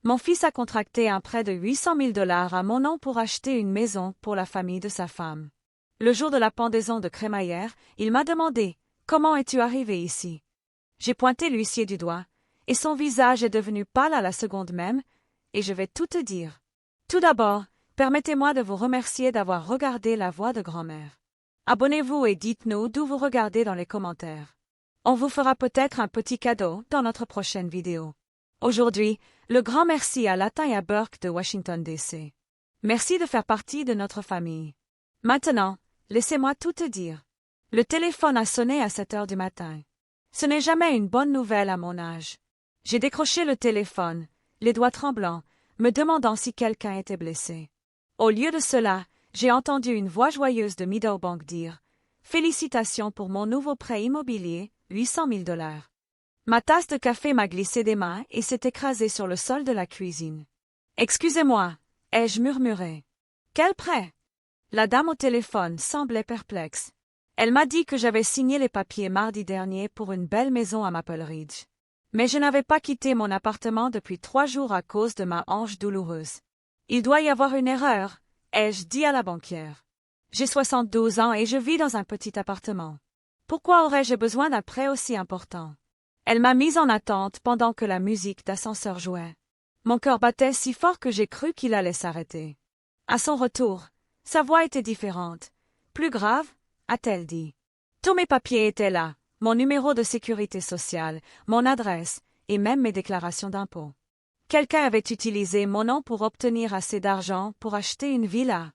Mon fils a contracté un prêt de 800 000 dollars à mon nom pour acheter une maison pour la famille de sa femme. Le jour de la pendaison de crémaillère, il m'a demandé « Comment es-tu arrivé ici ?» J'ai pointé l'huissier du doigt, et son visage est devenu pâle à la seconde même, et je vais tout te dire. Tout d'abord, permettez-moi de vous remercier d'avoir regardé La Voix de grand-mère. Abonnez-vous et dites-nous d'où vous regardez dans les commentaires. On vous fera peut-être un petit cadeau dans notre prochaine vidéo. Aujourd'hui, le grand merci à Latin et à Burke de Washington, D.C. Merci de faire partie de notre famille. Maintenant, laissez-moi tout te dire. Le téléphone a sonné à 7 heures du matin. Ce n'est jamais une bonne nouvelle à mon âge. J'ai décroché le téléphone, les doigts tremblants, me demandant si quelqu'un était blessé. Au lieu de cela, j'ai entendu une voix joyeuse de Meadowbank dire « Félicitations pour mon nouveau prêt immobilier, 800 000 dollars. » Ma tasse de café m'a glissé des mains et s'est écrasée sur le sol de la cuisine. « Excusez-moi, » ai-je murmuré. « Quel prêt ?» La dame au téléphone semblait perplexe. Elle m'a dit que j'avais signé les papiers mardi dernier pour une belle maison à Maple Ridge. Mais je n'avais pas quitté mon appartement depuis 3 jours à cause de ma hanche douloureuse. « Il doit y avoir une erreur, » ai-je dit à la banquière. J'ai 72 ans et je vis dans un petit appartement. Pourquoi aurais-je besoin d'un prêt aussi important? Elle m'a mise en attente pendant que la musique d'ascenseur jouait. Mon cœur battait si fort que j'ai cru qu'il allait s'arrêter. À son retour, sa voix était différente. Plus grave, a-t-elle dit. Tous mes papiers étaient là, mon numéro de sécurité sociale, mon adresse, et même mes déclarations d'impôts. Quelqu'un avait utilisé mon nom pour obtenir assez d'argent pour acheter une villa.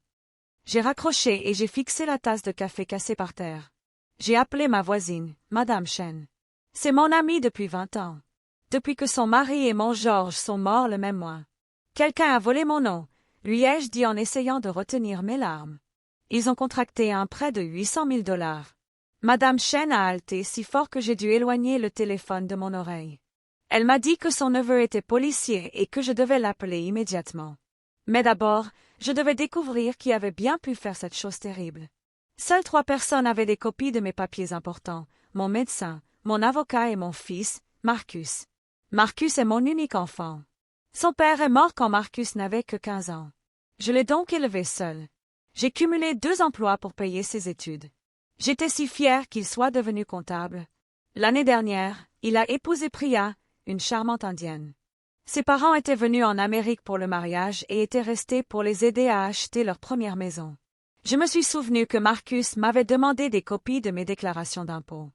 J'ai raccroché et j'ai fixé la tasse de café cassée par terre. J'ai appelé ma voisine, Madame Chen. C'est mon amie depuis 20 ans. Depuis que son mari et mon Georges sont morts le même mois. Quelqu'un a volé mon nom, lui ai-je dit en essayant de retenir mes larmes. Ils ont contracté un prêt de 800 000 dollars. Madame Chen a haleté si fort que j'ai dû éloigner le téléphone de mon oreille. Elle m'a dit que son neveu était policier et que je devais l'appeler immédiatement. Mais d'abord, je devais découvrir qui avait bien pu faire cette chose terrible. Seules 3 personnes avaient des copies de mes papiers importants, mon médecin, mon avocat et mon fils, Marcus. Marcus est mon unique enfant. Son père est mort quand Marcus n'avait que 15 ans. Je l'ai donc élevé seul. J'ai cumulé 2 emplois pour payer ses études. J'étais si fière qu'il soit devenu comptable. L'année dernière, il a épousé Priya, une charmante indienne. Ses parents étaient venus en Amérique pour le mariage et étaient restés pour les aider à acheter leur première maison. Je me suis souvenu que Marcus m'avait demandé des copies de mes déclarations d'impôts.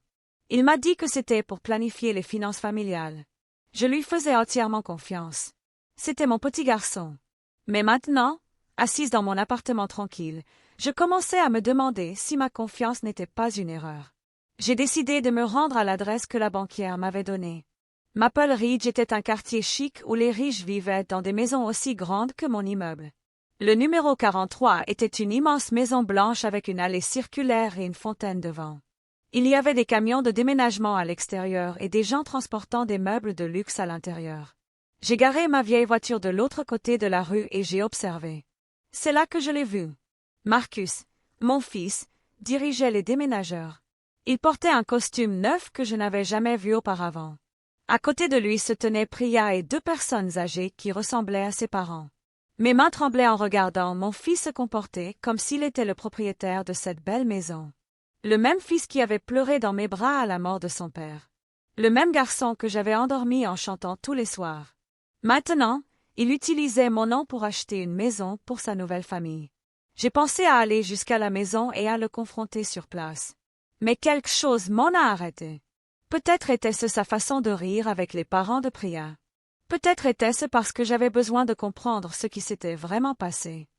Il m'a dit que c'était pour planifier les finances familiales. Je lui faisais entièrement confiance. C'était mon petit garçon. Mais maintenant, assise dans mon appartement tranquille, je commençais à me demander si ma confiance n'était pas une erreur. J'ai décidé de me rendre à l'adresse que la banquière m'avait donnée. Maple Ridge était un quartier chic où les riches vivaient dans des maisons aussi grandes que mon immeuble. Le numéro 43 était une immense maison blanche avec une allée circulaire et une fontaine devant. Il y avait des camions de déménagement à l'extérieur et des gens transportant des meubles de luxe à l'intérieur. J'ai garé ma vieille voiture de l'autre côté de la rue et j'ai observé. C'est là que je l'ai vu. Marcus, mon fils, dirigeait les déménageurs. Il portait un costume neuf que je n'avais jamais vu auparavant. À côté de lui se tenaient Priya et 2 personnes âgées qui ressemblaient à ses parents. Mes mains tremblaient en regardant mon fils se comporter comme s'il était le propriétaire de cette belle maison. Le même fils qui avait pleuré dans mes bras à la mort de son père. Le même garçon que j'avais endormi en chantant tous les soirs. Maintenant, il utilisait mon nom pour acheter une maison pour sa nouvelle famille. J'ai pensé à aller jusqu'à la maison et à le confronter sur place. Mais quelque chose m'en a arrêté. Peut-être était-ce sa façon de rire avec les parents de Priya. Peut-être était-ce parce que j'avais besoin de comprendre ce qui s'était vraiment passé.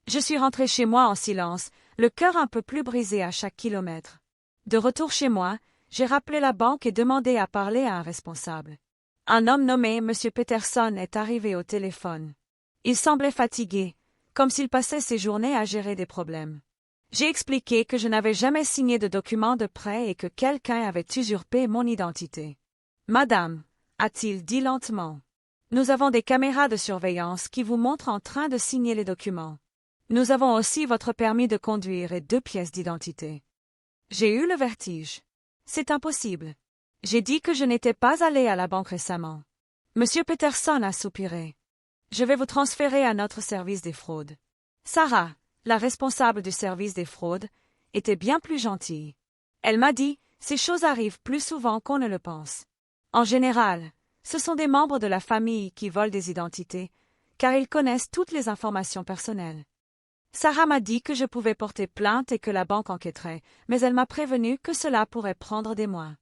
Je suis rentrée chez moi en silence, le cœur un peu plus brisé à chaque kilomètre. De retour chez moi, j'ai rappelé la banque et demandé à parler à un responsable. Un homme nommé M. Peterson est arrivé au téléphone. Il semblait fatigué, comme s'il passait ses journées à gérer des problèmes. J'ai expliqué que je n'avais jamais signé de document de prêt et que quelqu'un avait usurpé mon identité. « Madame » a-t-il dit lentement. « Nous avons des caméras de surveillance qui vous montrent en train de signer les documents. Nous avons aussi votre permis de conduire et 2 pièces d'identité. » J'ai eu le vertige. C'est impossible. J'ai dit que je n'étais pas allé à la banque récemment. Monsieur Peterson a soupiré. Je vais vous transférer à notre service des fraudes. Sarah, la responsable du service des fraudes, était bien plus gentille. Elle m'a dit, ces choses arrivent plus souvent qu'on ne le pense. En général, ce sont des membres de la famille qui volent des identités, car ils connaissent toutes les informations personnelles. Sarah m'a dit que je pouvais porter plainte et que la banque enquêterait, mais elle m'a prévenu que cela pourrait prendre des mois.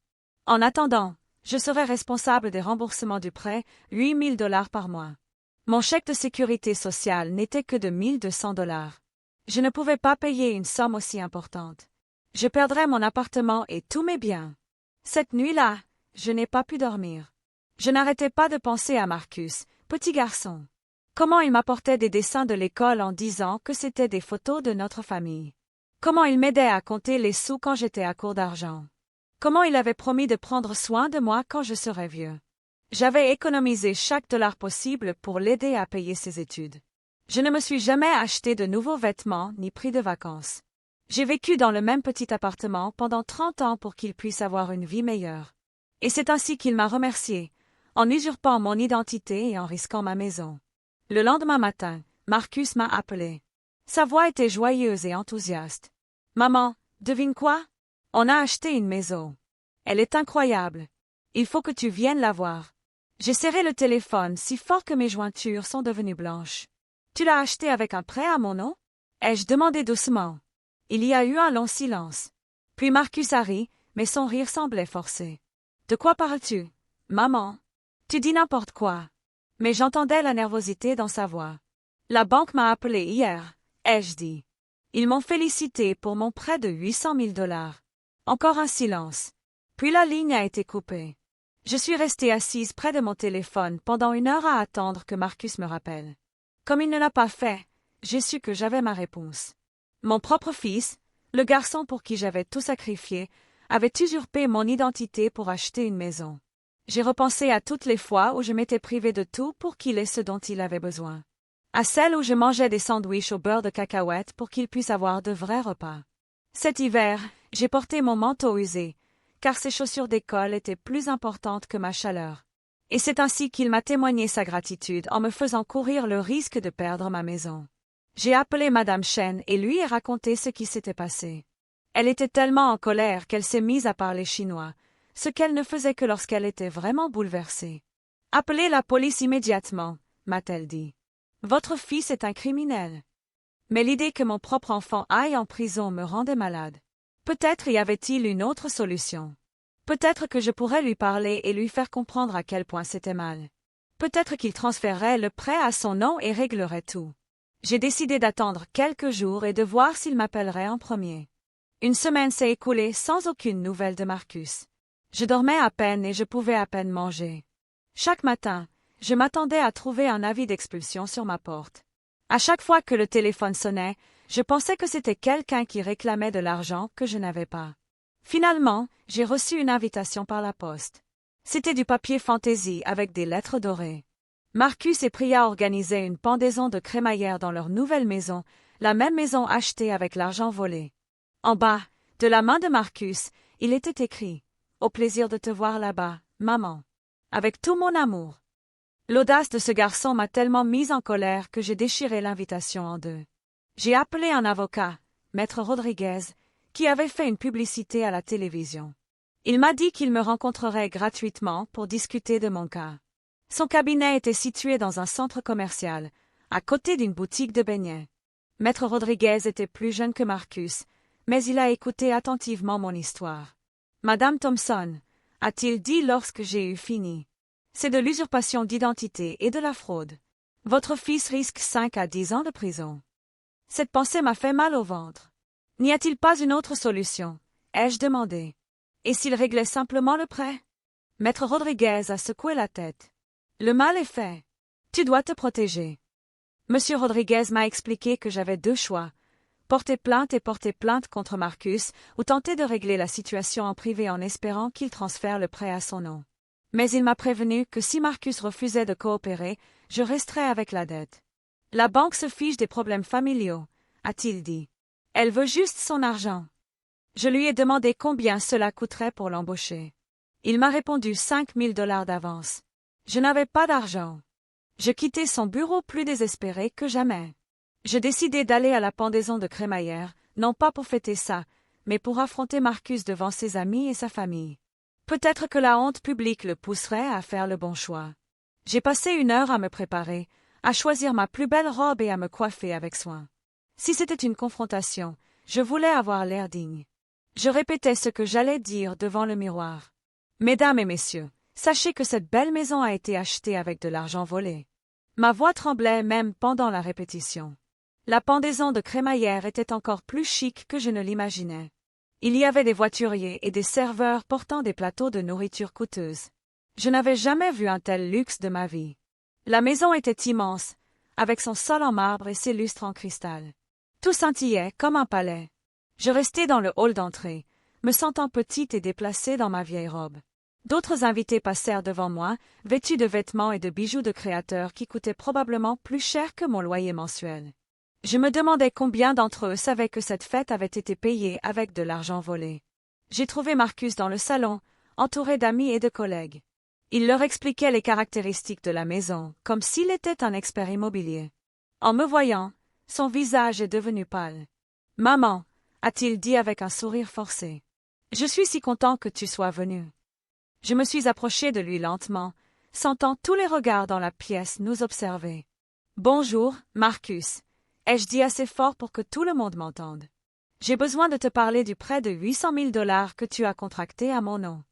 En attendant, je serai responsable des remboursements du prêt, 8 000 $ par mois. Mon chèque de sécurité sociale n'était que de 1 200 $. Je ne pouvais pas payer une somme aussi importante. Je perdrais mon appartement et tous mes biens. Cette nuit-là, je n'ai pas pu dormir. Je n'arrêtais pas de penser à Marcus, petit garçon. Comment il m'apportait des dessins de l'école en disant que c'étaient des photos de notre famille. Comment il m'aidait à compter les sous quand j'étais à court d'argent. Comment il avait promis de prendre soin de moi quand je serais vieux. J'avais économisé chaque dollar possible pour l'aider à payer ses études. Je ne me suis jamais acheté de nouveaux vêtements ni pris de vacances. J'ai vécu dans le même petit appartement pendant 30 ans pour qu'il puisse avoir une vie meilleure. Et c'est ainsi qu'il m'a remercié, en usurpant mon identité et en risquant ma maison. Le lendemain matin, Marcus m'a appelé. Sa voix était joyeuse et enthousiaste. « Maman, devine quoi? On a acheté une maison. Elle est incroyable. Il faut que tu viennes la voir. » J'ai serré le téléphone si fort que mes jointures sont devenues blanches. « Tu l'as acheté avec un prêt à mon nom? » ai-je demandé doucement. Il y a eu un long silence. Puis Marcus a ri, mais son rire semblait forcé. « De quoi parles-tu, maman? Tu dis n'importe quoi. » Mais j'entendais la nervosité dans sa voix. « La banque m'a appelé hier, » ai-je dit. Ils m'ont félicité pour mon prêt de 800 000 $. Encore un silence. Puis la ligne a été coupée. Je suis restée assise près de mon téléphone pendant 1 heure à attendre que Marcus me rappelle. Comme il ne l'a pas fait, j'ai su que j'avais ma réponse. Mon propre fils, le garçon pour qui j'avais tout sacrifié, avait usurpé mon identité pour acheter une maison. J'ai repensé à toutes les fois où je m'étais privée de tout pour qu'il ait ce dont il avait besoin. À celles où je mangeais des sandwichs au beurre de cacahuète pour qu'il puisse avoir de vrais repas. Cet hiver, j'ai porté mon manteau usé, car ses chaussures d'école étaient plus importantes que ma chaleur. Et c'est ainsi qu'il m'a témoigné sa gratitude en me faisant courir le risque de perdre ma maison. J'ai appelé Madame Chen et lui ai raconté ce qui s'était passé. Elle était tellement en colère qu'elle s'est mise à parler chinois, ce qu'elle ne faisait que lorsqu'elle était vraiment bouleversée. « Appelez la police immédiatement, » m'a-t-elle dit. « Votre fils est un criminel. » Mais l'idée que mon propre enfant aille en prison me rendait malade. Peut-être y avait-il une autre solution. Peut-être que je pourrais lui parler et lui faire comprendre à quel point c'était mal. Peut-être qu'il transférerait le prêt à son nom et réglerait tout. J'ai décidé d'attendre quelques jours et de voir s'il m'appellerait en premier. 1 semaine s'est écoulée sans aucune nouvelle de Marcus. Je dormais à peine et je pouvais à peine manger. Chaque matin, je m'attendais à trouver un avis d'expulsion sur ma porte. À chaque fois que le téléphone sonnait, je pensais que c'était quelqu'un qui réclamait de l'argent que je n'avais pas. Finalement, j'ai reçu une invitation par la poste. C'était du papier fantaisie avec des lettres dorées. Marcus et Priya organisaient une pendaison de crémaillère dans leur nouvelle maison, la même maison achetée avec l'argent volé. En bas, de la main de Marcus, il était écrit « Au plaisir de te voir là-bas, maman. Avec tout mon amour. » L'audace de ce garçon m'a tellement mise en colère que j'ai déchiré l'invitation en deux. J'ai appelé un avocat, Maître Rodriguez, qui avait fait une publicité à la télévision. Il m'a dit qu'il me rencontrerait gratuitement pour discuter de mon cas. Son cabinet était situé dans un centre commercial, à côté d'une boutique de beignets. Maître Rodriguez était plus jeune que Marcus, mais il a écouté attentivement mon histoire. « Madame Thompson, » a-t-il dit lorsque j'ai eu fini, « c'est de l'usurpation d'identité et de la fraude. Votre fils risque 5 à 10 ans de prison. » Cette pensée m'a fait mal au ventre. « N'y a-t-il pas une autre solution ?» ai-je demandé. « Et s'il réglait simplement le prêt ?» Maître Rodriguez a secoué la tête. « Le mal est fait. Tu dois te protéger. » Monsieur Rodriguez m'a expliqué que j'avais 2 choix. Porter plainte et porter plainte contre Marcus, ou tenter de régler la situation en privé en espérant qu'il transfère le prêt à son nom. Mais il m'a prévenu que si Marcus refusait de coopérer, je resterais avec la dette. La banque se fiche des problèmes familiaux, a-t-il dit. Elle veut juste son argent. Je lui ai demandé combien cela coûterait pour l'embaucher. Il m'a répondu 5 000 $ d'avance. Je n'avais pas d'argent. Je quittai son bureau plus désespéré que jamais. Je décidai d'aller à la pendaison de crémaillère, non pas pour fêter ça, mais pour affronter Marcus devant ses amis et sa famille. Peut-être que la honte publique le pousserait à faire le bon choix. J'ai passé 1 heure à me préparer, à choisir ma plus belle robe et à me coiffer avec soin. Si c'était une confrontation, je voulais avoir l'air digne. Je répétais ce que j'allais dire devant le miroir. Mesdames et messieurs, sachez que cette belle maison a été achetée avec de l'argent volé. Ma voix tremblait même pendant la répétition. La pendaison de crémaillère était encore plus chic que je ne l'imaginais. Il y avait des voituriers et des serveurs portant des plateaux de nourriture coûteuse. Je n'avais jamais vu un tel luxe de ma vie. La maison était immense, avec son sol en marbre et ses lustres en cristal. Tout scintillait comme un palais. Je restai dans le hall d'entrée, me sentant petite et déplacée dans ma vieille robe. D'autres invités passèrent devant moi, vêtus de vêtements et de bijoux de créateurs qui coûtaient probablement plus cher que mon loyer mensuel. Je me demandais combien d'entre eux savaient que cette fête avait été payée avec de l'argent volé. J'ai trouvé Marcus dans le salon, entouré d'amis et de collègues. Il leur expliquait les caractéristiques de la maison, comme s'il était un expert immobilier. En me voyant, son visage est devenu pâle. « Maman », a-t-il dit avec un sourire forcé. « Je suis si content que tu sois venue. » Je me suis approchée de lui lentement, sentant tous les regards dans la pièce nous observer. « Bonjour, Marcus », ai-je dit assez fort pour que tout le monde m'entende. « J'ai besoin de te parler du prêt de 800 000 $ que tu as contracté à mon nom. »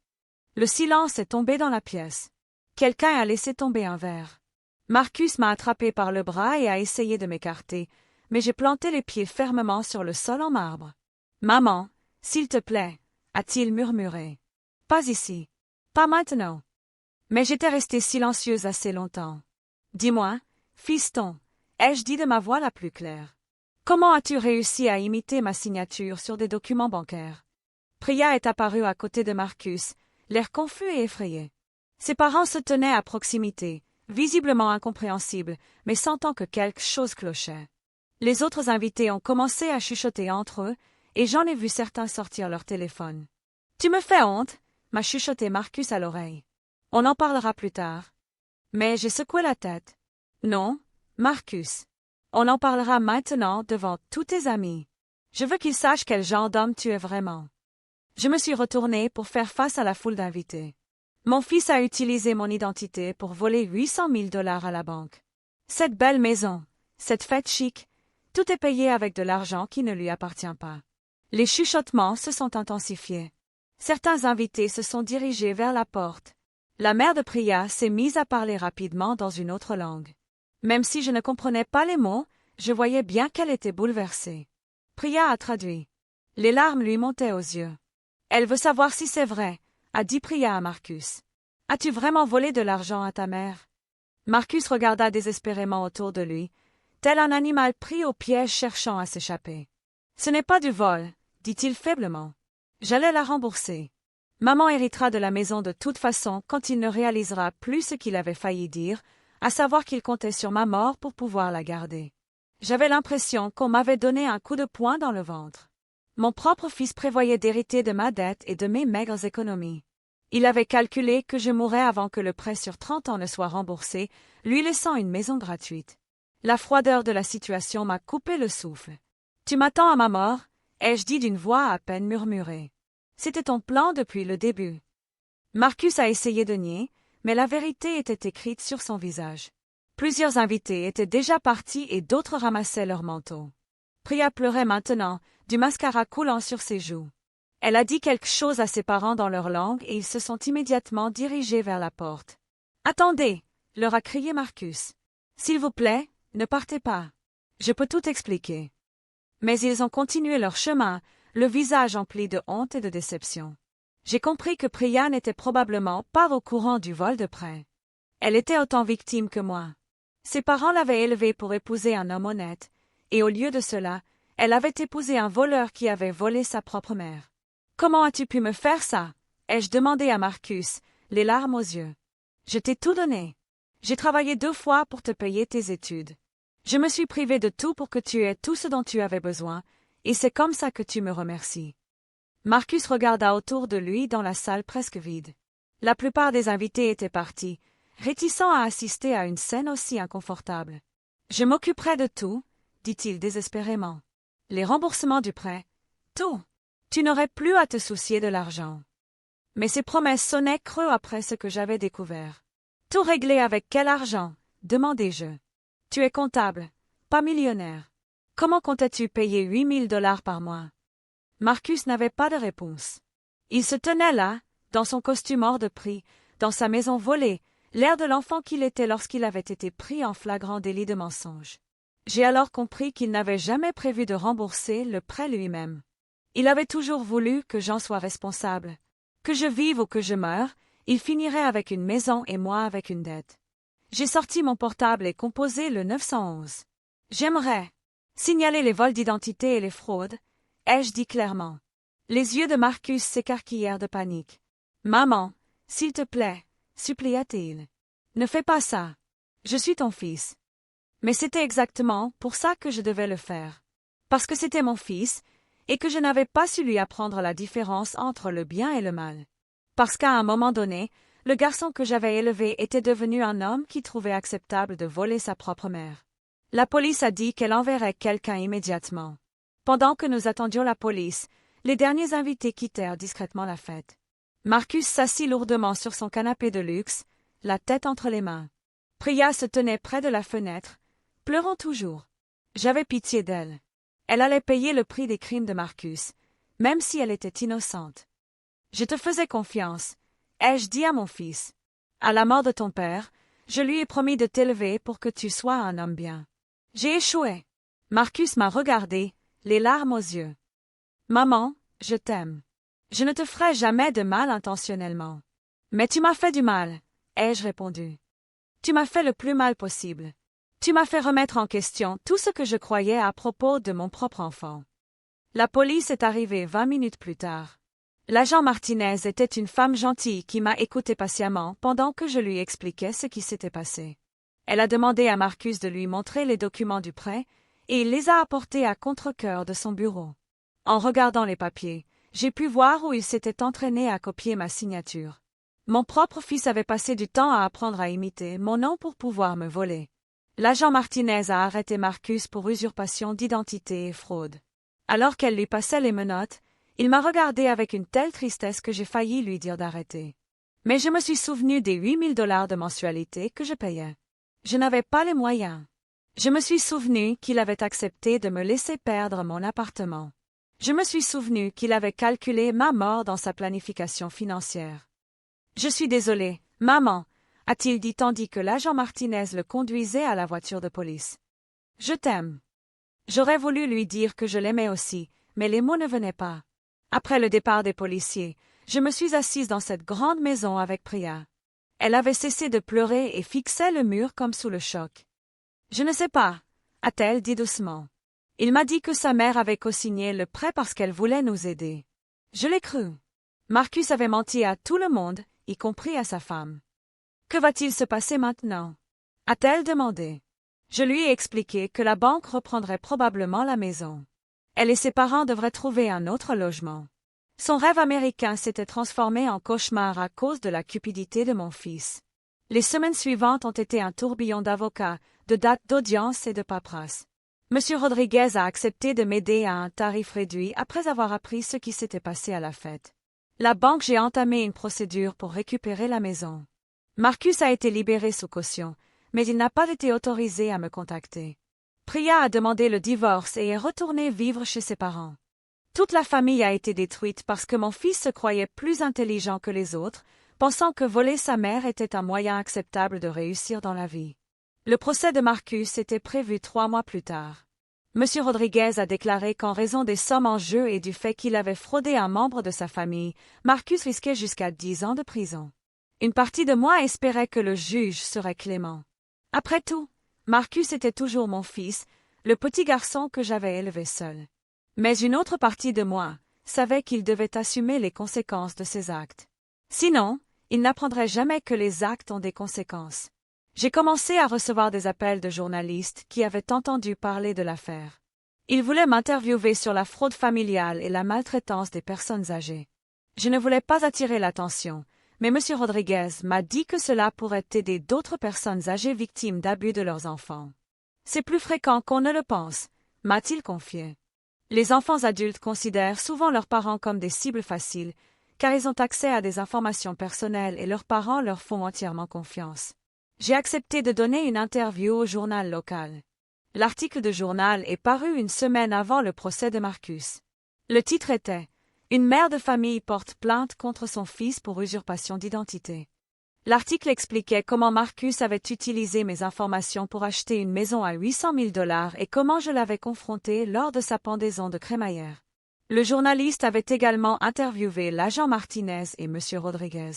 Le silence est tombé dans la pièce. Quelqu'un a laissé tomber un verre. Marcus m'a attrapé par le bras et a essayé de m'écarter, mais j'ai planté les pieds fermement sur le sol en marbre. « Maman, s'il te plaît, » a-t-il murmuré. « Pas ici. Pas maintenant. » Mais j'étais restée silencieuse assez longtemps. « Dis-moi, fiston, » ai-je dit de ma voix la plus claire. « Comment as-tu réussi à imiter ma signature sur des documents bancaires? » Priya est apparue à côté de Marcus, l'air confus et effrayé. Ses parents se tenaient à proximité, visiblement incompréhensibles, mais sentant que quelque chose clochait. Les autres invités ont commencé à chuchoter entre eux, et j'en ai vu certains sortir leur téléphone. « Tu me fais honte » m'a chuchoté Marcus à l'oreille. « On en parlera plus tard. » Mais j'ai secoué la tête. « Non, Marcus. On en parlera maintenant devant tous tes amis. Je veux qu'ils sachent quel genre d'homme tu es vraiment. » Je me suis retournée pour faire face à la foule d'invités. Mon fils a utilisé mon identité pour voler 800 000 $ à la banque. Cette belle maison, cette fête chic, tout est payé avec de l'argent qui ne lui appartient pas. Les chuchotements se sont intensifiés. Certains invités se sont dirigés vers la porte. La mère de Priya s'est mise à parler rapidement dans une autre langue. Même si je ne comprenais pas les mots, je voyais bien qu'elle était bouleversée. Priya a traduit. Les larmes lui montaient aux yeux. Elle veut savoir si c'est vrai, a dit Priya à Marcus. As-tu vraiment volé de l'argent à ta mère? Marcus regarda désespérément autour de lui, tel un animal pris au piège cherchant à s'échapper. Ce n'est pas du vol, dit-il faiblement. J'allais la rembourser. Maman héritera de la maison de toute façon quand il ne réalisera plus ce qu'il avait failli dire, à savoir qu'il comptait sur ma mort pour pouvoir la garder. J'avais l'impression qu'on m'avait donné un coup de poing dans le ventre. Mon propre fils prévoyait d'hériter de ma dette et de mes maigres économies. Il avait calculé que je mourrais avant que le prêt sur 30 ans ne soit remboursé, lui laissant une maison gratuite. La froideur de la situation m'a coupé le souffle. « Tu m'attends à ma mort » ai-je dit d'une voix à peine murmurée. C'était ton plan depuis le début. Marcus a essayé de nier, mais la vérité était écrite sur son visage. Plusieurs invités étaient déjà partis et d'autres ramassaient leurs manteaux. Priya pleurait maintenant, du mascara coulant sur ses joues. Elle a dit quelque chose à ses parents dans leur langue et ils se sont immédiatement dirigés vers la porte. « Attendez » leur a crié Marcus. « S'il vous plaît, ne partez pas. Je peux tout expliquer. » Mais ils ont continué leur chemin, le visage empli de honte et de déception. J'ai compris que Priya n'était probablement pas au courant du vol de prêt. Elle était autant victime que moi. Ses parents l'avaient élevée pour épouser un homme honnête, et au lieu de cela, elle avait épousé un voleur qui avait volé sa propre mère. « Comment as-tu pu me faire ça » ai-je demandé à Marcus, les larmes aux yeux. « Je t'ai tout donné. J'ai travaillé 2 fois pour te payer tes études. Je me suis privée de tout pour que tu aies tout ce dont tu avais besoin, et c'est comme ça que tu me remercies. » Marcus regarda autour de lui dans la salle presque vide. La plupart des invités étaient partis, réticent à assister à une scène aussi inconfortable. « Je m'occuperai de tout, » dit-il désespérément. « Les remboursements du prêt, tout. Tu n'aurais plus à te soucier de l'argent. » Mais ces promesses sonnaient creux après ce que j'avais découvert. « Tout réglé avec quel argent ?» demandai-je. « Tu es comptable, pas millionnaire. Comment comptais-tu payer 8 000 $ par mois ?» Marcus n'avait pas de réponse. Il se tenait là, dans son costume hors de prix, dans sa maison volée, l'air de l'enfant qu'il était lorsqu'il avait été pris en flagrant délit de mensonge. J'ai alors compris qu'il n'avait jamais prévu de rembourser le prêt lui-même. Il avait toujours voulu que j'en sois responsable. Que je vive ou que je meure, il finirait avec une maison et moi avec une dette. J'ai sorti mon portable et composé le 911. J'aimerais signaler les vols d'identité et les fraudes, ai-je dit clairement. Les yeux de Marcus s'écarquillèrent de panique. « Maman, s'il te plaît, supplia-t-il. Ne fais pas ça. Je suis ton fils. » Mais c'était exactement pour ça que je devais le faire. Parce que c'était mon fils, et que je n'avais pas su lui apprendre la différence entre le bien et le mal. Parce qu'à un moment donné, le garçon que j'avais élevé était devenu un homme qui trouvait acceptable de voler sa propre mère. La police a dit qu'elle enverrait quelqu'un immédiatement. Pendant que nous attendions la police, les derniers invités quittèrent discrètement la fête. Marcus s'assit lourdement sur son canapé de luxe, la tête entre les mains. Priya se tenait près de la fenêtre, pleurant toujours. J'avais pitié d'elle. Elle allait payer le prix des crimes de Marcus, même si elle était innocente. « Je te faisais confiance, » ai-je dit à mon fils. « À la mort de ton père, je lui ai promis de t'élever pour que tu sois un homme bien. J'ai échoué. » Marcus m'a regardé, les larmes aux yeux. « Maman, je t'aime. Je ne te ferai jamais de mal intentionnellement. Mais tu m'as fait du mal, » ai-je répondu. « Tu m'as fait le plus mal possible. Tu m'as fait remettre en question tout ce que je croyais à propos de mon propre enfant. » La police est arrivée 20 minutes plus tard. L'agent Martinez était une femme gentille qui m'a écouté patiemment pendant que je lui expliquais ce qui s'était passé. Elle a demandé à Marcus de lui montrer les documents du prêt, et il les a apportés à contre-cœur de son bureau. En regardant les papiers, j'ai pu voir où il s'était entraîné à copier ma signature. Mon propre fils avait passé du temps à apprendre à imiter mon nom pour pouvoir me voler. L'agent Martinez a arrêté Marcus pour usurpation d'identité et fraude. Alors qu'elle lui passait les menottes, il m'a regardé avec une telle tristesse que j'ai failli lui dire d'arrêter. Mais je me suis souvenu des 8 000 $ de mensualité que je payais. Je n'avais pas les moyens. Je me suis souvenu qu'il avait accepté de me laisser perdre mon appartement. Je me suis souvenu qu'il avait calculé ma mort dans sa planification financière. « Je suis désolé, maman, » a-t-il dit tandis que l'agent Martinez le conduisait à la voiture de police. « Je t'aime. » J'aurais voulu lui dire que je l'aimais aussi, mais les mots ne venaient pas. Après le départ des policiers, je me suis assise dans cette grande maison avec Priya. Elle avait cessé de pleurer et fixait le mur comme sous le choc. « Je ne sais pas, » a-t-elle dit doucement. Il m'a dit que sa mère avait co-signé le prêt parce qu'elle voulait nous aider. Je l'ai cru. Marcus avait menti à tout le monde, y compris à sa femme. « Que va-t-il se passer maintenant ?» a-t-elle demandé. Je lui ai expliqué que la banque reprendrait probablement la maison. Elle et ses parents devraient trouver un autre logement. Son rêve américain s'était transformé en cauchemar à cause de la cupidité de mon fils. Les semaines suivantes ont été un tourbillon d'avocats, de dates d'audience et de paperasse. Monsieur Rodriguez a accepté de m'aider à un tarif réduit après avoir appris ce qui s'était passé à la fête. La banque j'ai entamé une procédure pour récupérer la maison. Marcus a été libéré sous caution, mais il n'a pas été autorisé à me contacter. Priya a demandé le divorce et est retournée vivre chez ses parents. Toute la famille a été détruite parce que mon fils se croyait plus intelligent que les autres, pensant que voler sa mère était un moyen acceptable de réussir dans la vie. Le procès de Marcus était prévu 3 mois plus tard. Monsieur Rodriguez a déclaré qu'en raison des sommes en jeu et du fait qu'il avait fraudé un membre de sa famille, Marcus risquait jusqu'à 10 ans de prison. Une partie de moi espérait que le juge serait clément. Après tout, Marcus était toujours mon fils, le petit garçon que j'avais élevé seul. Mais une autre partie de moi savait qu'il devait assumer les conséquences de ses actes. Sinon, il n'apprendrait jamais que les actes ont des conséquences. J'ai commencé à recevoir des appels de journalistes qui avaient entendu parler de l'affaire. Ils voulaient m'interviewer sur la fraude familiale et la maltraitance des personnes âgées. Je ne voulais pas attirer l'attention, Mais M. Rodriguez m'a dit que cela pourrait aider d'autres personnes âgées victimes d'abus de leurs enfants. C'est plus fréquent qu'on ne le pense, m'a-t-il confié. Les enfants adultes considèrent souvent leurs parents comme des cibles faciles, car ils ont accès à des informations personnelles et leurs parents leur font entièrement confiance. J'ai accepté de donner une interview au journal local. L'article de journal est paru une semaine avant le procès de Marcus. Le titre était « Une mère de famille porte plainte contre son fils pour usurpation d'identité ». L'article expliquait comment Marcus avait utilisé mes informations pour acheter une maison à 800 000 $ et comment je l'avais confronté lors de sa pendaison de crémaillère. Le journaliste avait également interviewé l'agent Martinez et M. Rodriguez.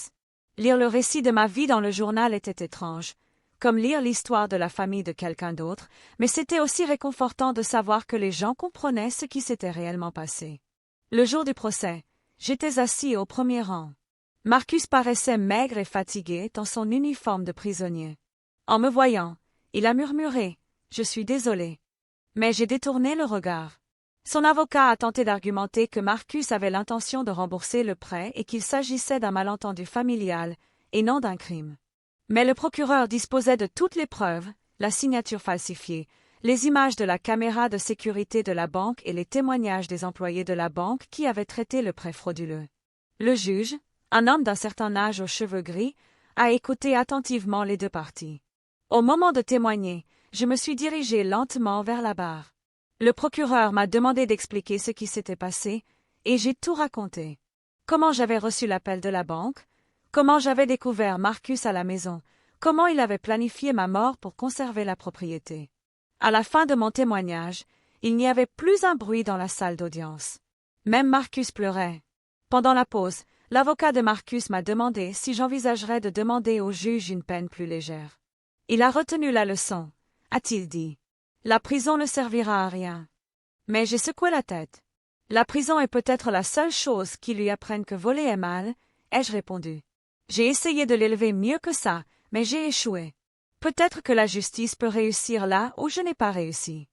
Lire le récit de ma vie dans le journal était étrange, comme lire l'histoire de la famille de quelqu'un d'autre, mais c'était aussi réconfortant de savoir que les gens comprenaient ce qui s'était réellement passé. Le jour du procès, j'étais assis au premier rang. Marcus paraissait maigre et fatigué dans son uniforme de prisonnier. En me voyant, il a murmuré « Je suis désolé ». Mais j'ai détourné le regard. Son avocat a tenté d'argumenter que Marcus avait l'intention de rembourser le prêt et qu'il s'agissait d'un malentendu familial et non d'un crime. Mais le procureur disposait de toutes les preuves, la signature falsifiée, les images de la caméra de sécurité de la banque et les témoignages des employés de la banque qui avaient traité le prêt frauduleux. Le juge, un homme d'un certain âge aux cheveux gris, a écouté attentivement les deux parties. Au moment de témoigner, je me suis dirigé lentement vers la barre. Le procureur m'a demandé d'expliquer ce qui s'était passé, et j'ai tout raconté. Comment j'avais reçu l'appel de la banque, comment j'avais découvert Marcus à la maison, comment il avait planifié ma mort pour conserver la propriété. À la fin de mon témoignage, il n'y avait plus un bruit dans la salle d'audience. Même Marcus pleurait. Pendant la pause, l'avocat de Marcus m'a demandé si j'envisagerais de demander au juge une peine plus légère. Il a retenu la leçon, a-t-il dit. La prison ne servira à rien. Mais j'ai secoué la tête. La prison est peut-être la seule chose qui lui apprenne que voler est mal, ai-je répondu. J'ai essayé de l'élever mieux que ça, mais j'ai échoué. Peut-être que la justice peut réussir là où je n'ai pas réussi.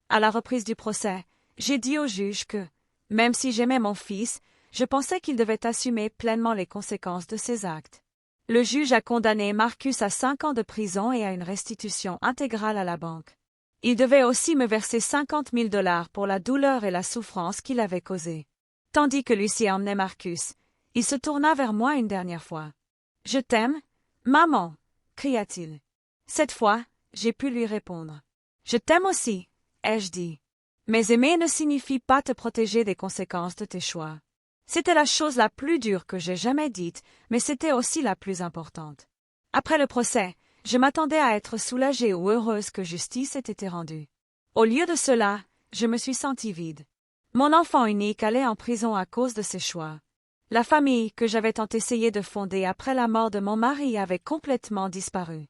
À la reprise du procès, j'ai dit au juge que, même si j'aimais mon fils, je pensais qu'il devait assumer pleinement les conséquences de ses actes. Le juge a condamné Marcus à 5 ans de prison et à une restitution intégrale à la banque. Il devait aussi me verser 50 000 $ pour la douleur et la souffrance qu'il avait causée. Tandis que Lucie emmenait Marcus, il se tourna vers moi une dernière fois. « Je t'aime, maman !» cria-t-il. Cette fois, j'ai pu lui répondre. « Je t'aime aussi !» ai-je dit. Mais aimer ne signifie pas te protéger des conséquences de tes choix. C'était la chose la plus dure que j'ai jamais dite, mais c'était aussi la plus importante. Après le procès, je m'attendais à être soulagée ou heureuse que justice ait été rendue. Au lieu de cela, je me suis sentie vide. Mon enfant unique allait en prison à cause de ses choix. La famille que j'avais tant essayé de fonder après la mort de mon mari avait complètement disparu.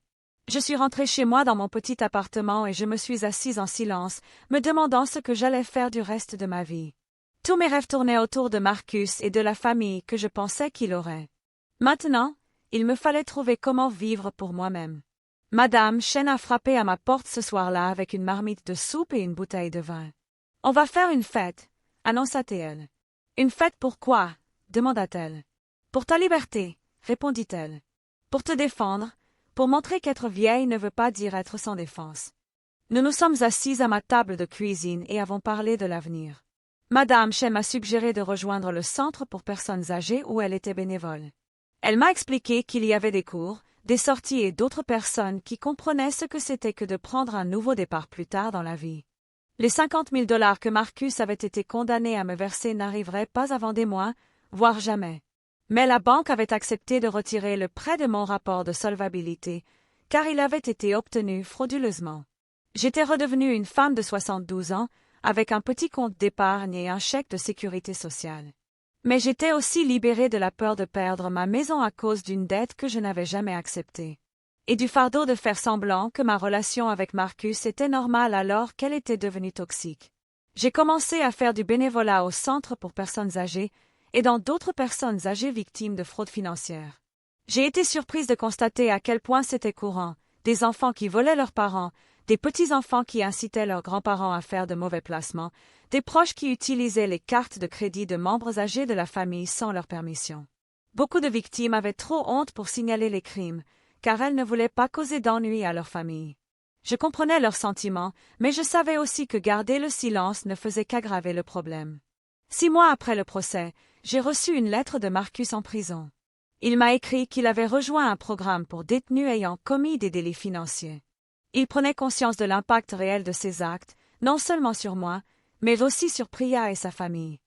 Je suis rentrée chez moi dans mon petit appartement et je me suis assise en silence, me demandant ce que j'allais faire du reste de ma vie. Tous mes rêves tournaient autour de Marcus et de la famille que je pensais qu'il aurait. Maintenant, il me fallait trouver comment vivre pour moi-même. Madame Chen a frappé à ma porte ce soir-là avec une marmite de soupe et une bouteille de vin. « On va faire une fête », annonça-t-elle. « Une fête pourquoi ?» demanda-t-elle. « Pour ta liberté », répondit-elle. « Pour te défendre, pour montrer qu'être vieille ne veut pas dire être sans défense. » Nous nous sommes assises à ma table de cuisine et avons parlé de l'avenir. Madame Chen m'a suggéré de rejoindre le centre pour personnes âgées où elle était bénévole. Elle m'a expliqué qu'il y avait des cours, des sorties et d'autres personnes qui comprenaient ce que c'était que de prendre un nouveau départ plus tard dans la vie. Les 50 000 $ que Marcus avait été condamné à me verser n'arriveraient pas avant des mois, voire jamais. Mais la banque avait accepté de retirer le prêt de mon rapport de solvabilité, car il avait été obtenu frauduleusement. J'étais redevenue une femme de 72 ans, avec un petit compte d'épargne et un chèque de sécurité sociale. Mais j'étais aussi libérée de la peur de perdre ma maison à cause d'une dette que je n'avais jamais acceptée. Et du fardeau de faire semblant que ma relation avec Marcus était normale alors qu'elle était devenue toxique. J'ai commencé à faire du bénévolat au centre pour personnes âgées et dans d'autres personnes âgées victimes de fraude financière. J'ai été surprise de constater à quel point c'était courant, des enfants qui volaient leurs parents, des petits-enfants qui incitaient leurs grands-parents à faire de mauvais placements, des proches qui utilisaient les cartes de crédit de membres âgés de la famille sans leur permission. Beaucoup de victimes avaient trop honte pour signaler les crimes, car elles ne voulaient pas causer d'ennui à leur famille. Je comprenais leurs sentiments, mais je savais aussi que garder le silence ne faisait qu'aggraver le problème. 6 mois après le procès, j'ai reçu une lettre de Marcus en prison. Il m'a écrit qu'il avait rejoint un programme pour détenus ayant commis des délits financiers. Il prenait conscience de l'impact réel de ses actes, non seulement sur moi, mais aussi sur Priya et sa famille.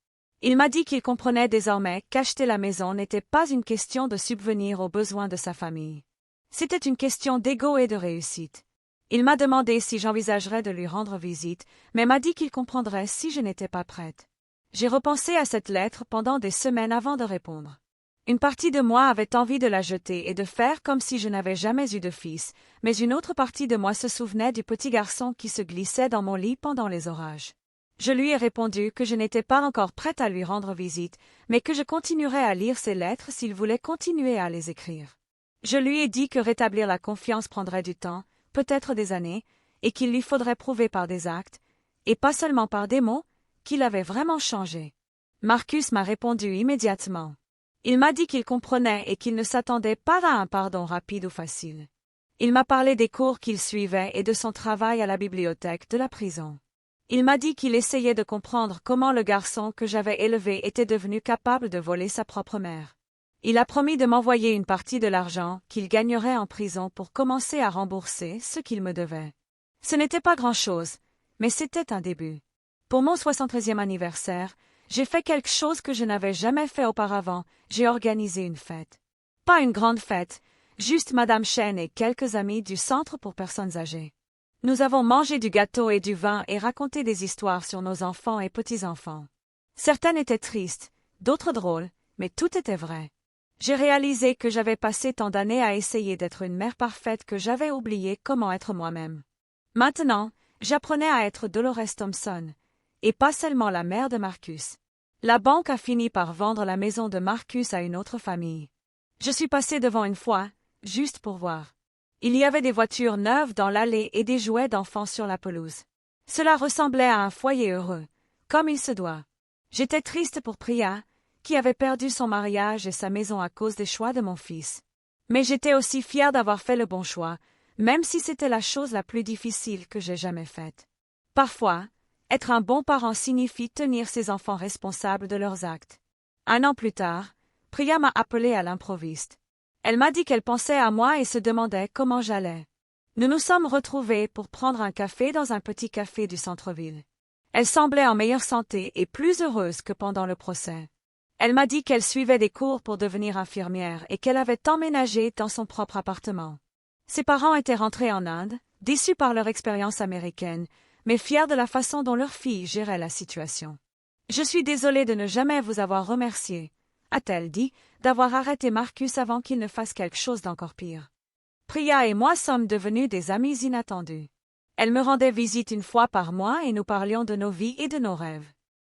Il m'a dit qu'il comprenait désormais qu'acheter la maison n'était pas une question de subvenir aux besoins de sa famille. C'était une question d'ego et de réussite. Il m'a demandé si j'envisagerais de lui rendre visite, mais m'a dit qu'il comprendrait si je n'étais pas prête. J'ai repensé à cette lettre pendant des semaines avant de répondre. Une partie de moi avait envie de la jeter et de faire comme si je n'avais jamais eu de fils, mais une autre partie de moi se souvenait du petit garçon qui se glissait dans mon lit pendant les orages. Je lui ai répondu que je n'étais pas encore prête à lui rendre visite, mais que je continuerais à lire ses lettres s'il voulait continuer à les écrire. Je lui ai dit que rétablir la confiance prendrait du temps, peut-être des années, et qu'il lui faudrait prouver par des actes, et pas seulement par des mots, qu'il avait vraiment changé. Marcus m'a répondu immédiatement. Il m'a dit qu'il comprenait et qu'il ne s'attendait pas à un pardon rapide ou facile. Il m'a parlé des cours qu'il suivait et de son travail à la bibliothèque de la prison. Il m'a dit qu'il essayait de comprendre comment le garçon que j'avais élevé était devenu capable de voler sa propre mère. Il a promis de m'envoyer une partie de l'argent qu'il gagnerait en prison pour commencer à rembourser ce qu'il me devait. Ce n'était pas grand-chose, mais c'était un début. Pour mon 73e anniversaire, j'ai fait quelque chose que je n'avais jamais fait auparavant, j'ai organisé une fête. Pas une grande fête, juste Madame Chen et quelques amis du centre pour personnes âgées. Nous avons mangé du gâteau et du vin et raconté des histoires sur nos enfants et petits-enfants. Certaines étaient tristes, d'autres drôles, mais tout était vrai. J'ai réalisé que j'avais passé tant d'années à essayer d'être une mère parfaite que j'avais oublié comment être moi-même. Maintenant, j'apprenais à être Dolores Thompson, et pas seulement la mère de Marcus. La banque a fini par vendre la maison de Marcus à une autre famille. Je suis passée devant une fois, juste pour voir. Il y avait des voitures neuves dans l'allée et des jouets d'enfants sur la pelouse. Cela ressemblait à un foyer heureux, comme il se doit. J'étais triste pour Priya, qui avait perdu son mariage et sa maison à cause des choix de mon fils. Mais j'étais aussi fière d'avoir fait le bon choix, même si c'était la chose la plus difficile que j'ai jamais faite. Parfois, être un bon parent signifie tenir ses enfants responsables de leurs actes. 1 an plus tard, Priya m'a appelé à l'improviste. Elle m'a dit qu'elle pensait à moi et se demandait comment j'allais. Nous nous sommes retrouvés pour prendre un café dans un petit café du centre-ville. Elle semblait en meilleure santé et plus heureuse que pendant le procès. Elle m'a dit qu'elle suivait des cours pour devenir infirmière et qu'elle avait emménagé dans son propre appartement. Ses parents étaient rentrés en Inde, déçus par leur expérience américaine, mais fiers de la façon dont leur fille gérait la situation. « Je suis désolée de ne jamais vous avoir remercié, » a-t-elle dit, d'avoir arrêté Marcus avant qu'il ne fasse quelque chose d'encore pire. Priya et moi sommes devenus des amis inattendus. Elle me rendait visite 1 fois par mois et nous parlions de nos vies et de nos rêves.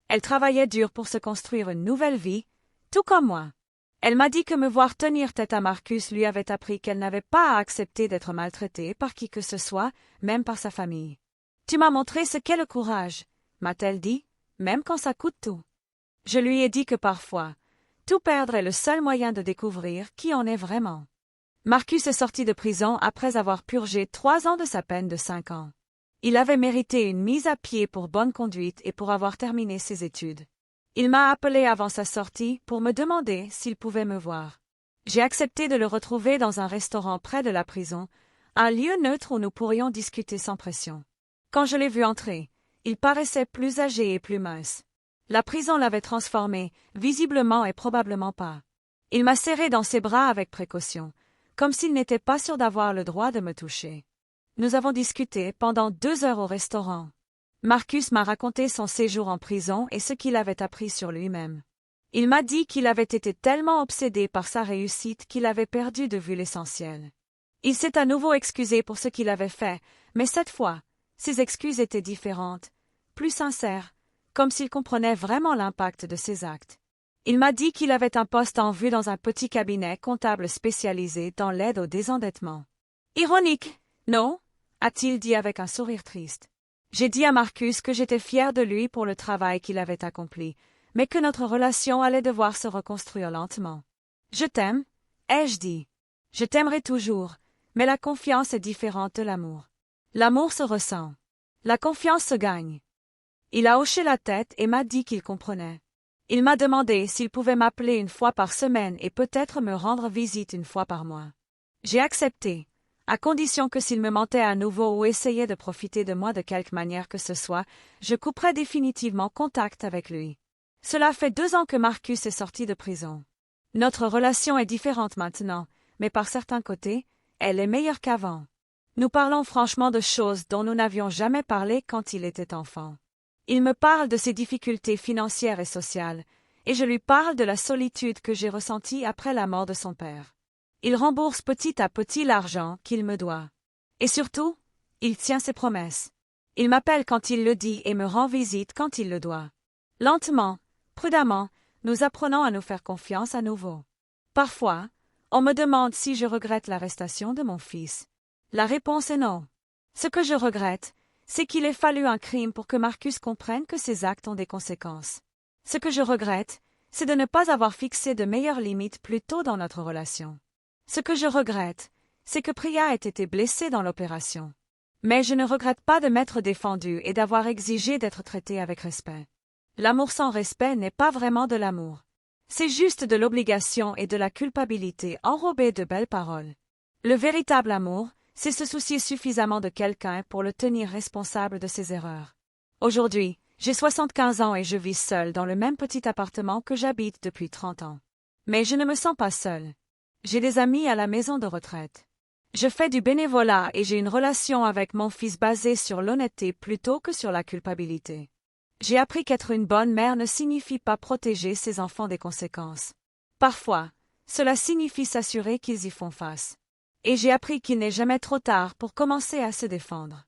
Elle travaillait dur pour se construire une nouvelle vie, tout comme moi. Elle m'a dit que me voir tenir tête à Marcus lui avait appris qu'elle n'avait pas à accepter d'être maltraitée par qui que ce soit, même par sa famille. « Tu m'as montré ce qu'est le courage », m'a-t-elle dit, même quand ça coûte tout. Je lui ai dit que parfois, tout perdre est le seul moyen de découvrir qui on est vraiment. Marcus est sorti de prison après avoir purgé 3 ans de sa peine de 5 ans. Il avait mérité une mise à pied pour bonne conduite et pour avoir terminé ses études. Il m'a appelé avant sa sortie pour me demander s'il pouvait me voir. J'ai accepté de le retrouver dans un restaurant près de la prison, un lieu neutre où nous pourrions discuter sans pression. Quand je l'ai vu entrer, il paraissait plus âgé et plus mince. La prison l'avait transformé, visiblement et probablement pas. Il m'a serré dans ses bras avec précaution, comme s'il n'était pas sûr d'avoir le droit de me toucher. Nous avons discuté pendant 2 heures au restaurant. Marcus m'a raconté son séjour en prison et ce qu'il avait appris sur lui-même. Il m'a dit qu'il avait été tellement obsédé par sa réussite qu'il avait perdu de vue l'essentiel. Il s'est à nouveau excusé pour ce qu'il avait fait, mais cette fois, ses excuses étaient différentes, plus sincères, comme s'il comprenait vraiment l'impact de ses actes. Il m'a dit qu'il avait un poste en vue dans un petit cabinet comptable spécialisé dans l'aide au désendettement. Ironique, non? A-t-il dit avec un sourire triste. J'ai dit à Marcus que j'étais fière de lui pour le travail qu'il avait accompli, mais que notre relation allait devoir se reconstruire lentement. Je t'aime, ai-je dit. Je t'aimerai toujours, mais la confiance est différente de l'amour. L'amour se ressent. La confiance se gagne. Il a hoché la tête et m'a dit qu'il comprenait. Il m'a demandé s'il pouvait m'appeler une fois par semaine et peut-être me rendre visite une fois par mois. J'ai accepté, à condition que s'il me mentait à nouveau ou essayait de profiter de moi de quelque manière que ce soit, je couperais définitivement contact avec lui. Cela fait 2 ans que Marcus est sorti de prison. Notre relation est différente maintenant, mais par certains côtés, elle est meilleure qu'avant. Nous parlons franchement de choses dont nous n'avions jamais parlé quand il était enfant. Il me parle de ses difficultés financières et sociales, et je lui parle de la solitude que j'ai ressentie après la mort de son père. Il rembourse petit à petit l'argent qu'il me doit. Et surtout, il tient ses promesses. Il m'appelle quand il le dit et me rend visite quand il le doit. Lentement, prudemment, nous apprenons à nous faire confiance à nouveau. Parfois, on me demande si je regrette l'arrestation de mon fils. La réponse est non. Ce que je regrette, c'est qu'il ait fallu un crime pour que Marcus comprenne que ses actes ont des conséquences. Ce que je regrette, c'est de ne pas avoir fixé de meilleures limites plus tôt dans notre relation. Ce que je regrette, c'est que Priya ait été blessée dans l'opération. Mais je ne regrette pas de m'être défendue et d'avoir exigé d'être traitée avec respect. L'amour sans respect n'est pas vraiment de l'amour. C'est juste de l'obligation et de la culpabilité enrobées de belles paroles. Le véritable amour, c'est se soucier suffisamment de quelqu'un pour le tenir responsable de ses erreurs. Aujourd'hui, j'ai 75 ans et je vis seule dans le même petit appartement que j'habite depuis 30 ans. Mais je ne me sens pas seule. J'ai des amis à la maison de retraite. Je fais du bénévolat et j'ai une relation avec mon fils basée sur l'honnêteté plutôt que sur la culpabilité. J'ai appris qu'être une bonne mère ne signifie pas protéger ses enfants des conséquences. Parfois, cela signifie s'assurer qu'ils y font face. Et j'ai appris qu'il n'est jamais trop tard pour commencer à se défendre.